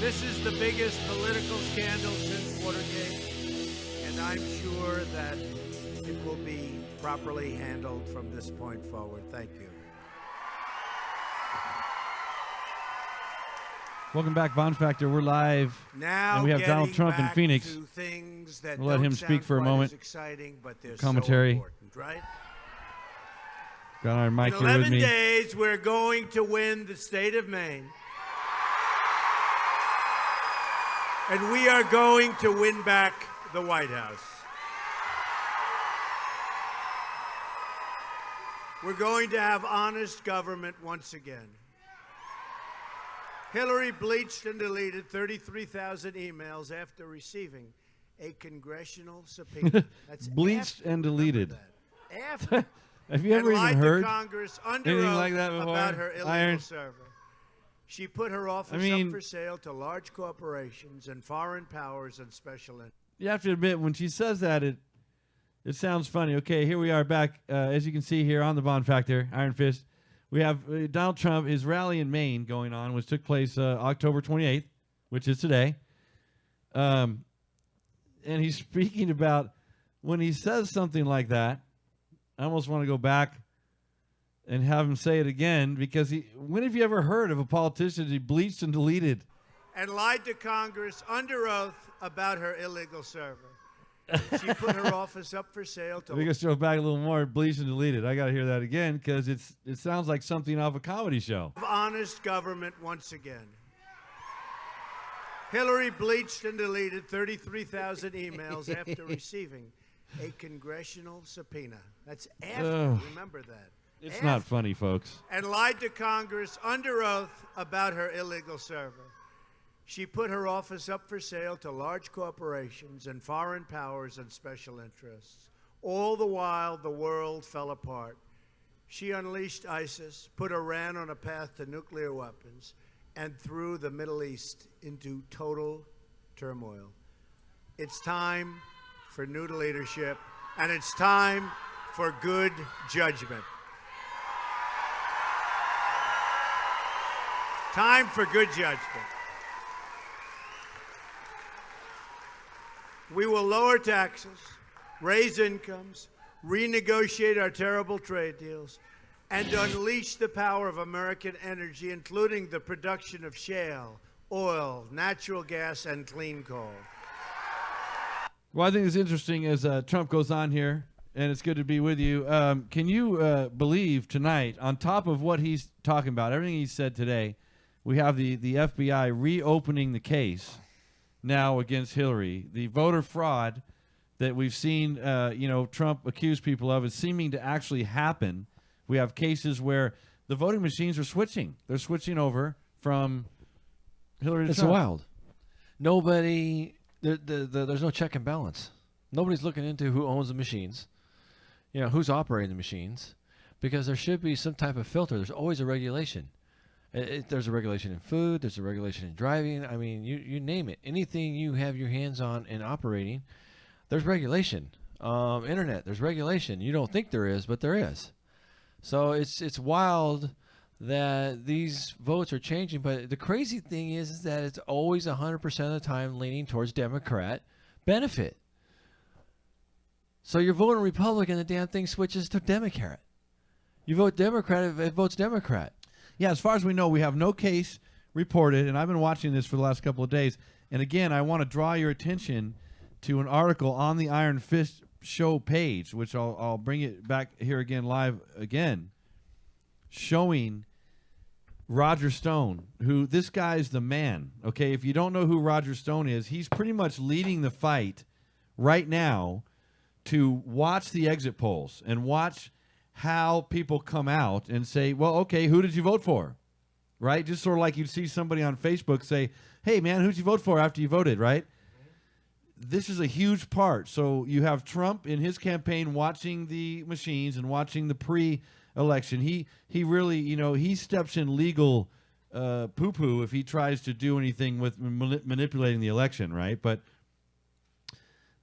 This is the biggest political scandal since Watergate, and I'm sure that it will be properly handled from this point forward. Thank you. Welcome back, Von Factor. We're live, Now and we have Donald Trump in Phoenix. We'll let him speak for a moment. Exciting, but they're Commentary. So important, right? Got our mic In here with 11 me. days, we're going to win the state of Maine. And we are going to win back the White House. We're going to have honest government once again. Hillary bleached and deleted 33,000 emails after receiving a congressional subpoena. That's Bleached and deleted. After. Have you ever even heard Congress under anything oath like that before? about her illegal Iron? server. She put her office up for sale to large corporations and foreign powers and special interests. You have to admit, when she says that, it sounds funny. Okay, here we are back, as you can see here on the Bond Factor, Iron Fist. We have Donald Trump, his rally in Maine going on, which took place October 28th, which is today. And he's speaking about, when he says something like that, I almost want to go back and have him say it again, because when have you ever heard of a politician he bleached and deleted? And lied to Congress under oath about her illegal server. She put her office up for sale to... We can go back a little more. Bleached and deleted. I got to hear that again, because it sounds like something off a comedy show. Honest government once again. Hillary bleached and deleted 33,000 emails after receiving a congressional subpoena. That's after. Remember that. It's after. Not funny, folks. And lied to Congress under oath about her illegal server. She put her office up for sale to large corporations and foreign powers and special interests. All the while, the world fell apart. She unleashed ISIS, put Iran on a path to nuclear weapons, and threw the Middle East into total turmoil. It's time for new leadership, and it's time for good judgment. Time for good judgment. We will lower taxes, raise incomes, renegotiate our terrible trade deals, and unleash the power of American energy, including the production of shale, oil, natural gas, and clean coal. Well, I think it's interesting as Trump goes on here, and it's good to be with you. Can you believe tonight, on top of what he's talking about, everything he said today, we have the FBI reopening the case now against Hillary. The voter fraud that we've seen, Trump accuse people of is seeming to actually happen. We have cases where the voting machines are switching. They're switching over from Hillary to Trump. It's wild. Nobody, there's no check and balance. Nobody's looking into who owns the machines, who's operating the machines, because there should be some type of filter. There's always a regulation. There's a regulation in food. There's a regulation in driving. I mean, you name it. Anything you have your hands on and operating, there's regulation. Internet, there's regulation. You don't think there is, but there is. So it's wild that these votes are changing. But the crazy thing is that it's always 100% of the time leaning towards Democrat benefit. So you're voting Republican, the damn thing switches to Democrat. You vote Democrat, it votes Democrat. Yeah, as far as we know, we have no case reported, and I've been watching this for the last couple of days. And again, I want to draw your attention to an article on the Iron Fist show page, which I'll bring it back here again live again, showing Roger Stone, who this guy's the man. Okay, if you don't know who Roger Stone is, he's pretty much leading the fight right now to watch the exit polls and watch how people come out and say, well, okay, who did you vote for? Right? Just sort of like you'd see somebody on Facebook say, hey, man, who'd you vote for after you voted, right? This is a huge part. So you have Trump in his campaign watching the machines and watching the pre-election. He really, he steps in legal poo-poo if he tries to do anything with manipulating the election, right? But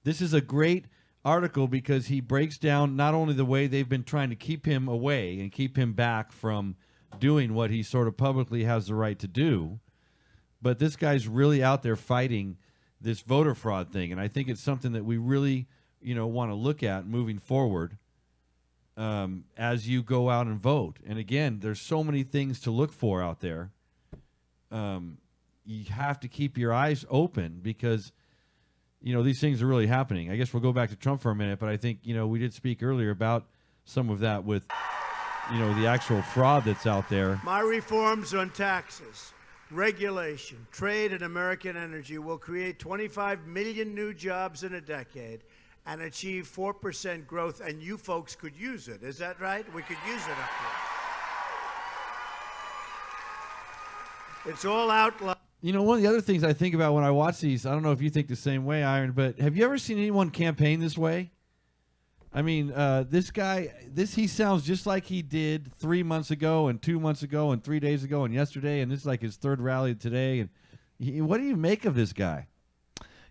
this is a great article because he breaks down not only the way they've been trying to keep him away and keep him back from doing what he sort of publicly has the right to do, But this guy's really out there fighting this voter fraud thing, and I think it's something that we really, want to look at moving forward as you go out and vote. And again, there's so many things to look for out there. You have to keep your eyes open because, these things are really happening. I guess we'll go back to Trump for a minute, but I think, we did speak earlier about some of that with, the actual fraud that's out there. My reforms on taxes, regulation, trade, and American energy will create 25 million new jobs in a decade and achieve 4% growth, and you folks could use it. Is that right? We could use it up here. It's all out. One of the other things I think about when I watch these, I don't know if you think the same way, Iron, but have you ever seen anyone campaign this way? I mean, this guy, he sounds just like he did 3 months ago and 2 months ago and 3 days ago and yesterday, and this is like his third rally today. And what do you make of this guy?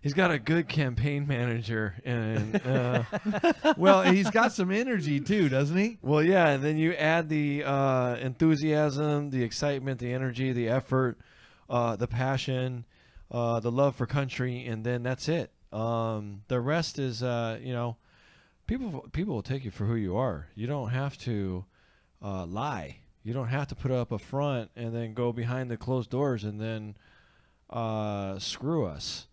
He's got a good campaign manager, and well, he's got some energy too, doesn't he? Well, yeah, and then you add the enthusiasm, the excitement, the energy, the effort, the passion, the love for country, and then that's it. The rest is, people will take you for who you are. You don't have to lie. You don't have to put up a front and then go behind the closed doors and then screw us.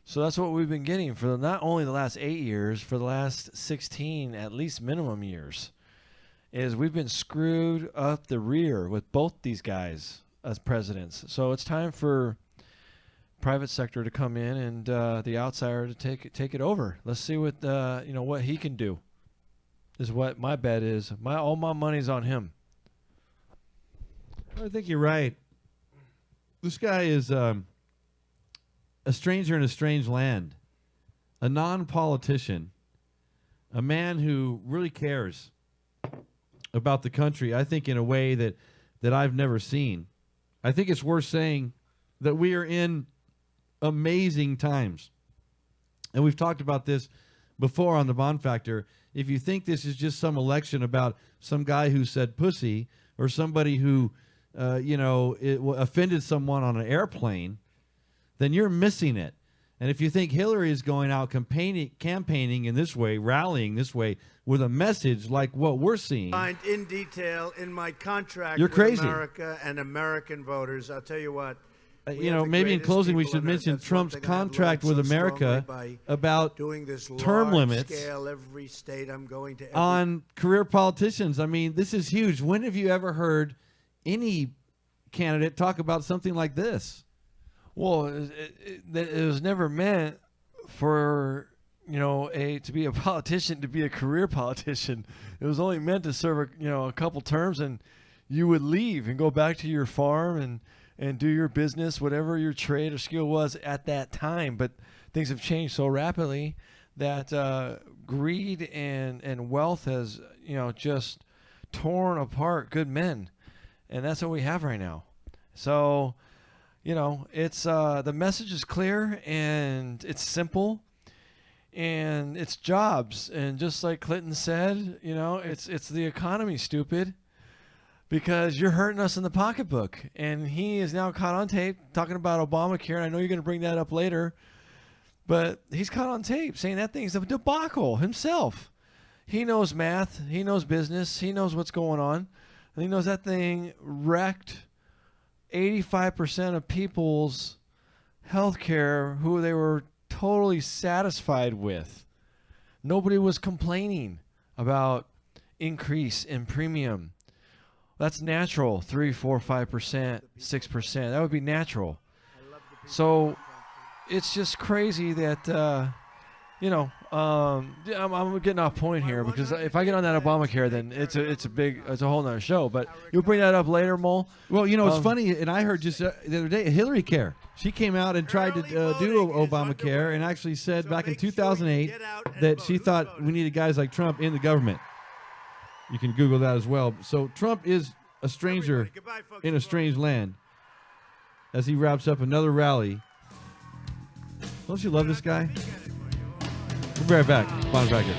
So that's what we've been getting for not only the last 8 years, for the last 16 at least minimum years, is we've been screwed up the rear with both these guys as presidents. So it's time for private sector to come in and the outsider to take it over. Let's see what what he can do. Is what my bet is. All my money's on him. I think you're right. This guy is a stranger in a strange land, a non-politician, a man who really cares about the country, I think, in a way that I've never seen. I think it's worth saying that we are in amazing times. And we've talked about this before on the Bond Factor. If you think this is just some election about some guy who said pussy or somebody who, offended someone on an airplane, then you're missing it. And if you think Hillary is going out campaigning in this way, rallying this way, with a message like what we're seeing, in detail in my contract you're with crazy. America and American voters. I'll tell you what. Maybe in closing we should mention Trump's contract with America about doing this term limits every state I'm going to on career politicians. I mean, this is huge. When have you ever heard any candidate talk about something like this? Well, it was never meant for to be a politician, to be a career politician. It was only meant to serve a couple terms, and you would leave and go back to your farm and do your business, whatever your trade or skill was at that time. But things have changed so rapidly that greed and wealth has just torn apart good men, and that's what we have right now. So. It's the message is clear and it's simple, and it's jobs. And just like Clinton said, it's the economy, stupid, because you're hurting us in the pocketbook. And he is now caught on tape talking about Obamacare. And I know you're going to bring that up later, but he's caught on tape saying that thing's a debacle himself. He knows math. He knows business. He knows what's going on. And he knows that thing wrecked 85% of people's health care who they were totally satisfied with. Nobody was complaining about increase in premium. That's natural, 3, 4, 5%, 6%. That would be natural. So it's just crazy that, I'm getting off point here, because if I get on that Obamacare, then it's a whole nother show. But you'll bring that up later, Mole. Well, it's funny, and I heard just the other day, Hillary Care. She came out and tried to do Obamacare, and actually said back in 2008 that she thought we needed guys like Trump in the government. You can Google that as well. So Trump is a stranger in a strange land as he wraps up another rally. Don't you love this guy? We'll be right back. Bond Factor.